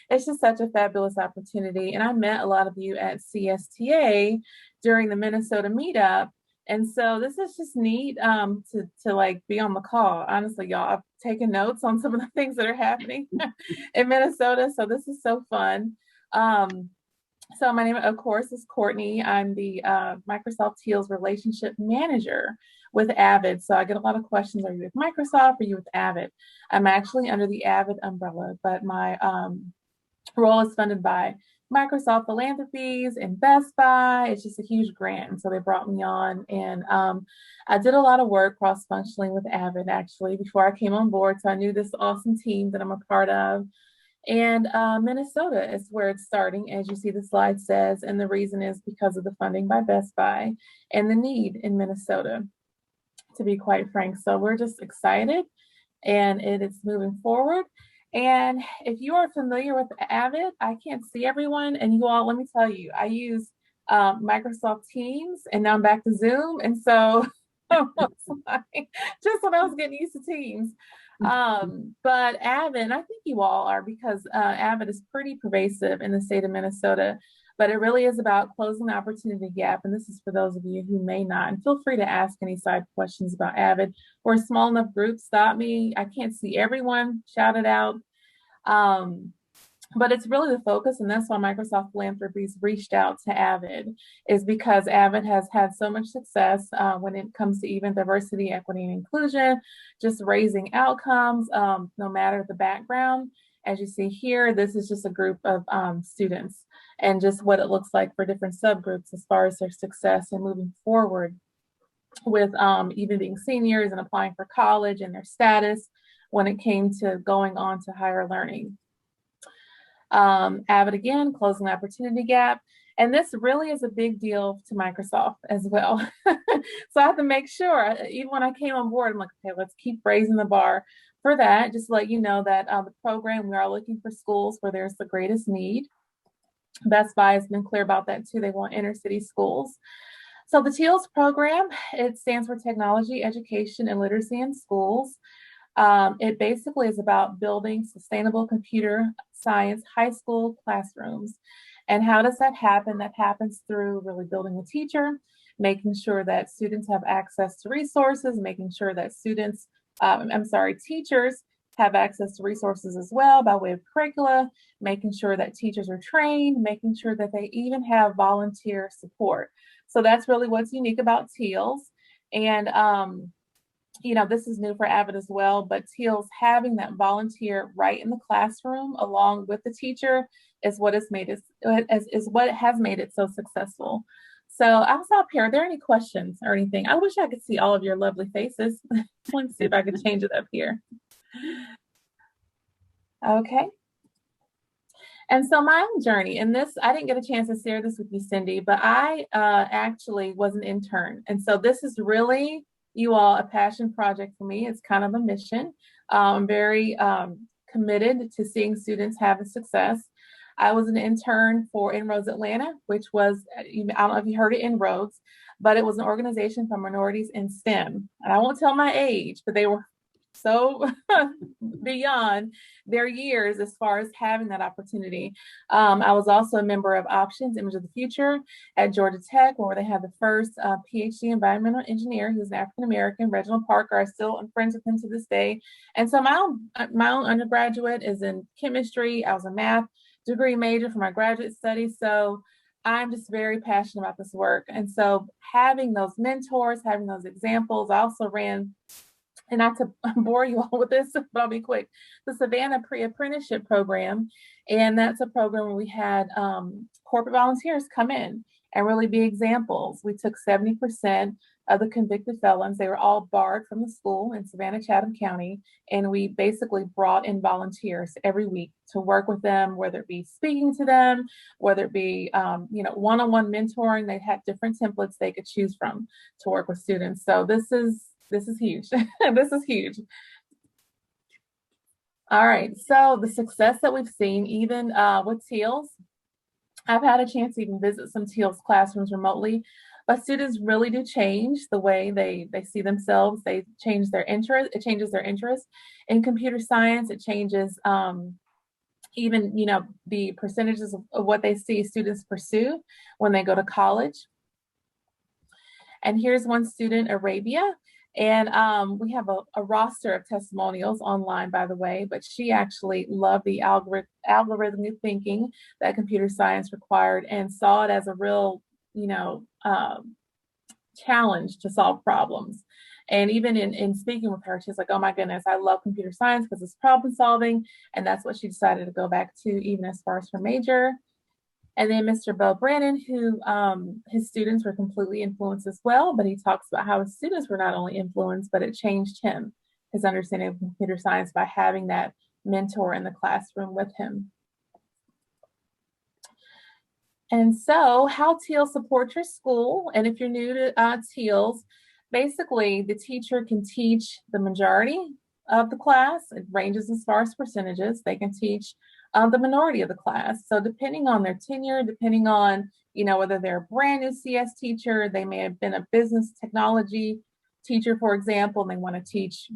it's just such a fabulous opportunity. And I met a lot of you at CSTA during the Minnesota meetup. And so this is just neat to like be on the call. Honestly, y'all, I've taken notes on some of the things that are happening in Minnesota. So this is so fun. Um, so my name, of course, is Courtney. I'm the Microsoft TEALS Relationship Manager with AVID. So I get a lot of questions. Are you with Microsoft? Are you with AVID? I'm actually under the AVID umbrella, but my role is funded by Microsoft Philanthropies and Best Buy. It's just a huge grant. And so they brought me on. And I did a lot of work cross-functionally with AVID actually before I came on board. So I knew this awesome team that I'm a part of. And Minnesota is where it's starting, as you see the slide says. And the reason is because of the funding by Best Buy and the need in Minnesota, to be quite frank. So we're just excited and it is moving forward. And if you are familiar with AVID, I can't see everyone. And you all, let me tell you, I use Microsoft Teams and now I'm back to Zoom. And so just when I was getting used to Teams. But AVID, I think you all are because AVID is pretty pervasive in the state of Minnesota, but it really is about closing the opportunity gap. And this is for those of you who may not. And feel free to ask any side questions about AVID. We're a small enough group. Stop me. I can't see everyone. Shout it out. But it's really the focus, and that's why Microsoft Philanthropies reached out to AVID, is because AVID has had so much success when it comes to even diversity, equity, and inclusion, just raising outcomes, no matter the background. As you see here, this is just a group of students and just what it looks like for different subgroups as far as their success and moving forward with even being seniors and applying for college and their status when it came to going on to higher learning. AVID again, closing the opportunity gap. And this really is a big deal to Microsoft as well. So I have to make sure, even when I came on board, I'm like, okay, let's keep raising the bar for that. Just to let you know that the program, we are looking for schools where there's the greatest need. Best Buy has been clear about that too. They want inner city schools. So the TEALS program, it stands for Technology, Education, and Literacy in Schools. It basically is about building sustainable computer science high school classrooms. And how does that happen? That happens through really building the teacher, making sure that students have access to resources, making sure that teachers have access to resources as well by way of curricula, making sure that teachers are trained, making sure that they even have volunteer support. So that's really what's unique about TEALS. And you know, this is new for AVID as well, but TEALS having that volunteer right in the classroom along with the teacher is what has made it so successful. So I'll stop here. Are there any questions or anything? I wish I could see all of your lovely faces. Let me see if I can change it up here. Okay. And so my own journey in this, I didn't get a chance to share this with you, Cindy, but I actually was an intern. And so this is really, you all, a passion project for me. It's kind of a mission. I'm very committed to seeing students have a success. I was an intern for Inroads Atlanta, which was, I don't know if you heard of Inroads, but it was an organization for minorities in STEM. And I won't tell my age, but they were so beyond their years as far as having that opportunity. I was also a member of Options, Image of the Future at Georgia Tech, where they had the first PhD environmental engineer who's an African-American, Reginald Parker. I still am friends with him to this day. And so my own undergraduate is in chemistry. I was a math degree major for my graduate studies. So I'm just very passionate about this work. And so having those mentors, having those examples, I also ran, and not to bore you all with this, but I'll be quick, the Savannah Pre-Apprenticeship Program. And that's a program where we had corporate volunteers come in and really be examples. We took 70% of the convicted felons. They were all barred from the school in Savannah, Chatham County. And we basically brought in volunteers every week to work with them, whether it be speaking to them, whether it be, one-on-one mentoring. They had different templates they could choose from to work with students. So this is huge. This is huge. All right, so the success that we've seen, even with TEALS, I've had a chance to even visit some TEALS classrooms remotely, but students really do change the way they see themselves. They change their interest. It changes their interest in computer science. It changes even, the percentages of what they see students pursue when they go to college. And here's one student, Arabia. And we have a roster of testimonials online, by the way, but she actually loved the algorithmic thinking that computer science required and saw it as a real, challenge to solve problems. And even in speaking with her, she's like, oh my goodness, I love computer science because it's problem solving. And that's what she decided to go back to, even as far as her major. And then Mr. Bo Brannon, who his students were completely influenced as well, but he talks about how his students were not only influenced, but it changed him, his understanding of computer science by having that mentor in the classroom with him. And so how TEALS supports your school. And if you're new to TEALS, basically the teacher can teach the majority of the class. It ranges as far as percentages. They can teach the minority of the class. So depending on their tenure, depending on, whether they're a brand new CS teacher, they may have been a business technology teacher, for example, and they want to teach,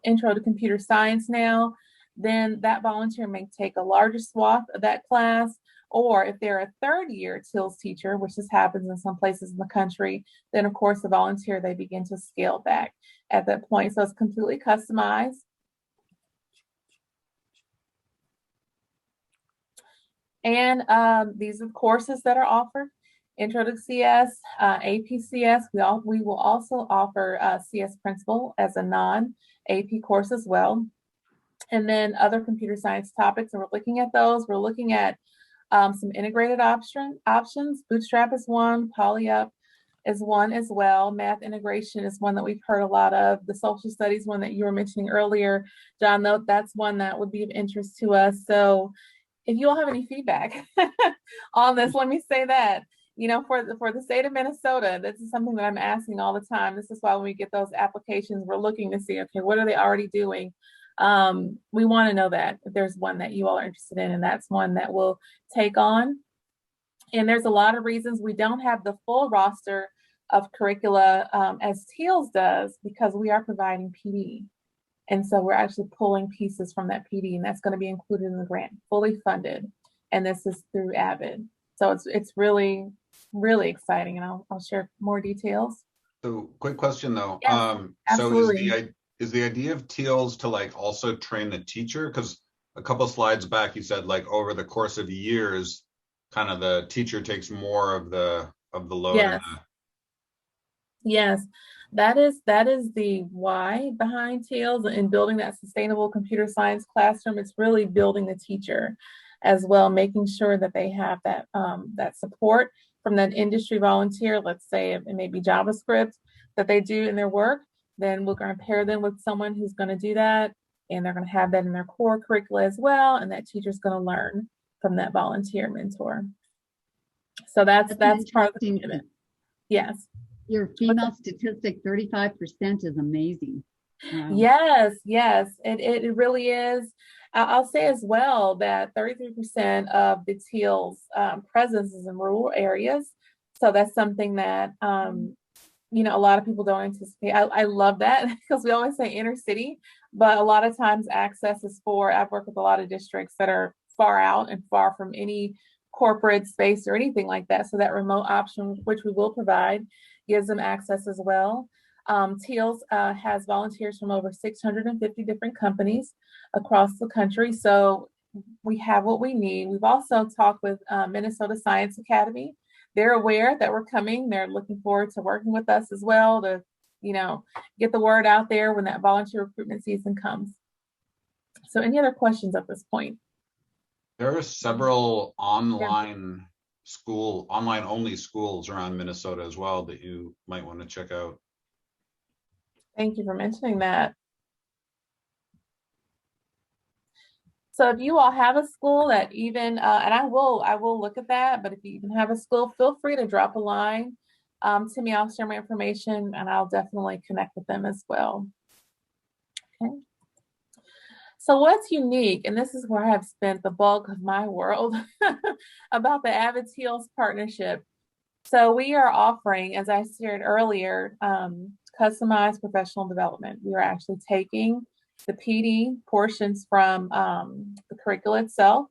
intro to computer science now, then that volunteer may take a larger swath of that class. Or if they're a third year TEALS teacher, which this happens in some places in the country, then of course the volunteer, they begin to scale back at that point. So it's completely customized. And these are the courses that are offered. Intro to CS, APCS. We will also offer CS Principal as a non-AP course as well. And then other computer science topics, and we're looking at those. We're looking at some integrated options. Bootstrap is one, PolyUp is one as well. Math integration is one that we've heard a lot of. The social studies one that you were mentioning earlier, John, though, that's one that would be of interest to us. So if you all have any feedback on this, let me say that, for the state of Minnesota, this is something that I'm asking all the time. This is why when we get those applications, we're looking to see, okay, what are they already doing? We want to know that if there's one that you all are interested in, and that's one that we'll take on. And there's a lot of reasons we don't have the full roster of curricula as TEALS does, because we are providing PD. And so we're actually pulling pieces from that PD, and that's going to be included in the grant, fully funded. And this is through AVID. So it's really, really exciting. And I'll share more details. So quick question though. Yes, absolutely. So is the idea of TEALS to like also train the teacher? Because a couple of slides back, you said like over the course of years, kind of the teacher takes more of the load. Yes. Yes, that is the why behind TEALS and building that sustainable computer science classroom. It's really building the teacher as well, making sure that they have that that support from that industry volunteer. Let's say it may be JavaScript that they do in their work. Then we're going to pair them with someone who's going to do that, and they're going to have that in their core curricula as well. And that teacher's going to learn from that volunteer mentor. So that's part of the commitment. Yes. Your female statistic, 35% is amazing. Wow. Yes, it really is. I'll say as well that 33% of the TEALS presence is in rural areas. So that's something that, a lot of people don't anticipate. I love that because we always say inner city, but a lot of times access is I've worked with a lot of districts that are far out and far from any corporate space or anything like that. So that remote option, which we will provide, gives them access as well. TEALS has volunteers from over 650 different companies across the country. So we have what we need. We've also talked with Minnesota Science Academy. They're aware that we're coming. They're looking forward to working with us as well to, get the word out there when that volunteer recruitment season comes. So any other questions at this point? There are several online only schools around Minnesota as well that you might want to check out. Thank you for mentioning that. So if you all have a school that even, and I will look at that, but if you even have a school, feel free to drop a line to me. I'll share my information and I'll definitely connect with them as well. Okay. So what's unique, and this is where I have spent the bulk of my world about the AVID TEALS partnership. So we are offering, as I shared earlier, customized professional development. We are actually taking the PD, portions from the curricula itself,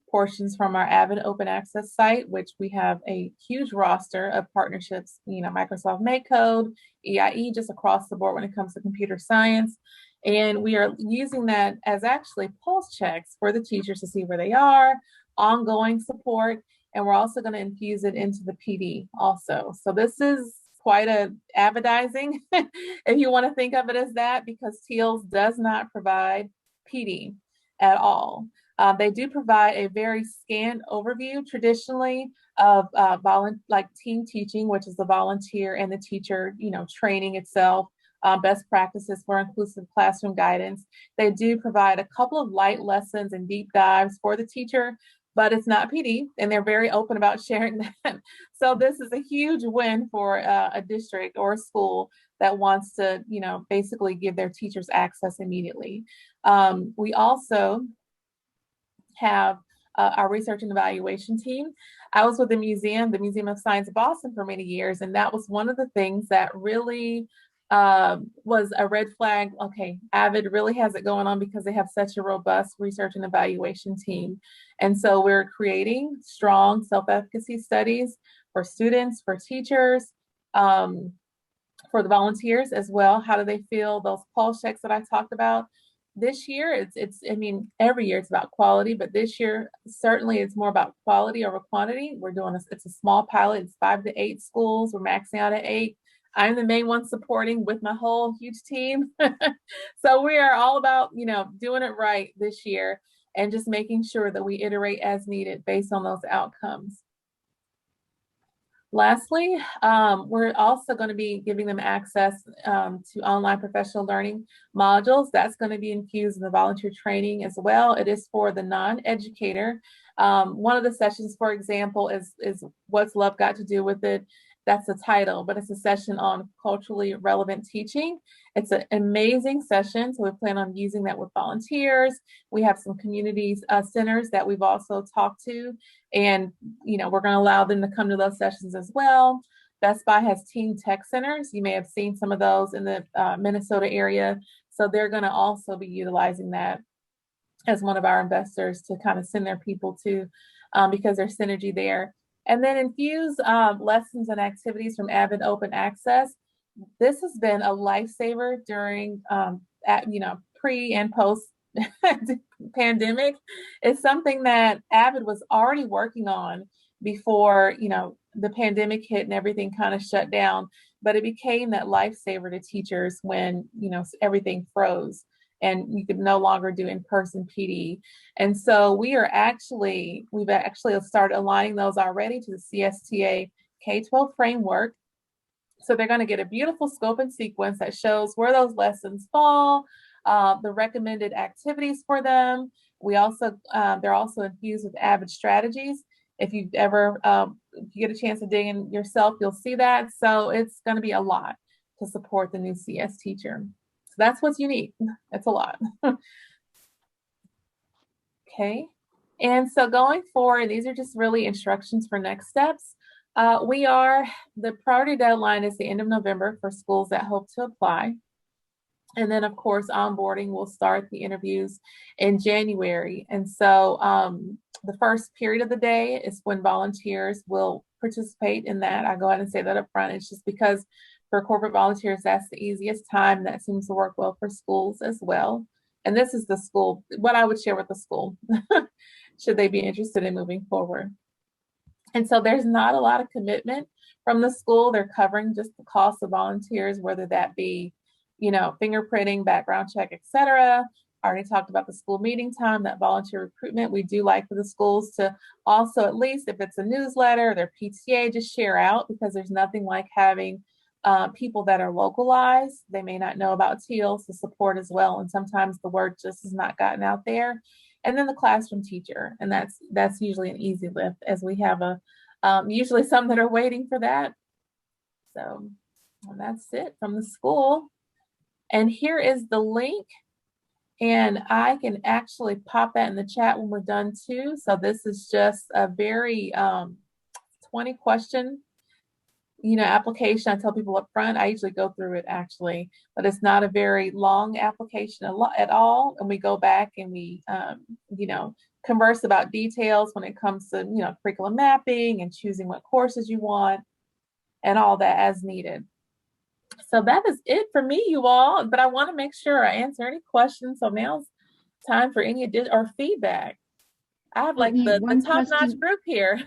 portions from our AVID open access site, which we have a huge roster of partnerships, Microsoft MakeCode, EIE, just across the board when it comes to computer science. And we are using that as actually pulse checks for the teachers to see where they are, ongoing support, and we're also going to infuse it into the PD also. So this is quite a avidizing, if you want to think of it as that, because TEALS does not provide PD at all. They do provide a very scanned overview traditionally of like team teaching, which is the volunteer and the teacher, training itself, best practices for inclusive classroom guidance. They do provide a couple of light lessons and deep dives for the teacher, but it's not PD, and they're very open about sharing that. So this is a huge win for a district or a school that wants to, basically give their teachers access immediately. We also have our research and evaluation team. I was with the Museum of Science of Boston for many years, and that was one of the things that really was a red flag. Okay, AVID really has it going on because they have such a robust research and evaluation team. And so we're creating strong self-efficacy studies for students, for teachers, for the volunteers as well. How do they feel? Those pulse checks that I talked about. This year, every year it's about quality, but this year, certainly it's more about quality over quantity. It's a small pilot. It's 5 to 8 schools. We're maxing out at 8. I'm the main one supporting with my whole huge team. So we are all about, doing it right this year and just making sure that we iterate as needed based on those outcomes. Lastly, we're also going to be giving them access to online professional learning modules. That's going to be infused in the volunteer training as well. It is for the non-educator. One of the sessions, for example, is What's Love Got to Do with It? That's the title, but it's a session on culturally relevant teaching. It's an amazing session, so we plan on using that with volunteers. We have some community centers that we've also talked to, and we're going to allow them to come to those sessions as well. Best Buy has teen tech centers. You may have seen some of those in the Minnesota area, so they're going to also be utilizing that as one of our investors to kind of send their people to, because there's synergy there. And then infuse lessons and activities from AVID Open Access. This has been a lifesaver during, pre and post pandemic. It's something that AVID was already working on before, the pandemic hit and everything kind of shut down. But it became that lifesaver to teachers when, everything froze and you could no longer do in-person PD. And so we've actually started aligning those already to the CSTA K-12 framework. So they're going to get a beautiful scope and sequence that shows where those lessons fall, the recommended activities for them. They're also infused with AVID strategies. If you get a chance to dig in yourself, you'll see that. So it's going to be a lot to support the new CS teacher. That's what's unique. That's a lot. Okay. And so going forward, these are just really instructions for next steps. The priority deadline is the end of November for schools that hope to apply. And then, of course, onboarding will start the interviews in January. And so the first period of the day is when volunteers will participate in that. I go ahead and say that up front. It's just because for corporate volunteers, that's the easiest time. That seems to work well for schools as well. And this is what I would share with the school, should they be interested in moving forward. And so there's not a lot of commitment from the school. They're covering just the cost of volunteers, whether that be, fingerprinting, background check, etc. I already talked about the school meeting time, that volunteer recruitment. We do like for the schools to also, at least if it's a newsletter, their PTA, just share out, because there's nothing like having people that are localized. They may not know about TEALS to support as well. And sometimes the word just has not gotten out there. And then the classroom teacher. And that's usually an easy lift, as we have usually some that are waiting for that. So that's it from the school. And here is the link. And I can actually pop that in the chat when we're done too. So this is just a very 20 question, application. I tell people up front, I usually go through it actually, but it's not a very long application at all. And we go back and we, converse about details when it comes to, curriculum mapping and choosing what courses you want and all that as needed. So that is it for me, you all. But I want to make sure I answer any questions. So now's time for any addition or feedback. I have like Courtney, the top-notch group here.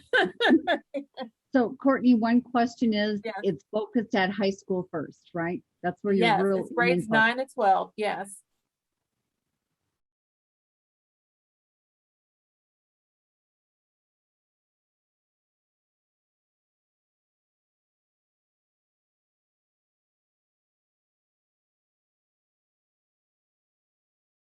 So Courtney, one question is, Yes. it's focused at high school first, right? That's where you're Yes, really it's grades 9 to 12. Yes.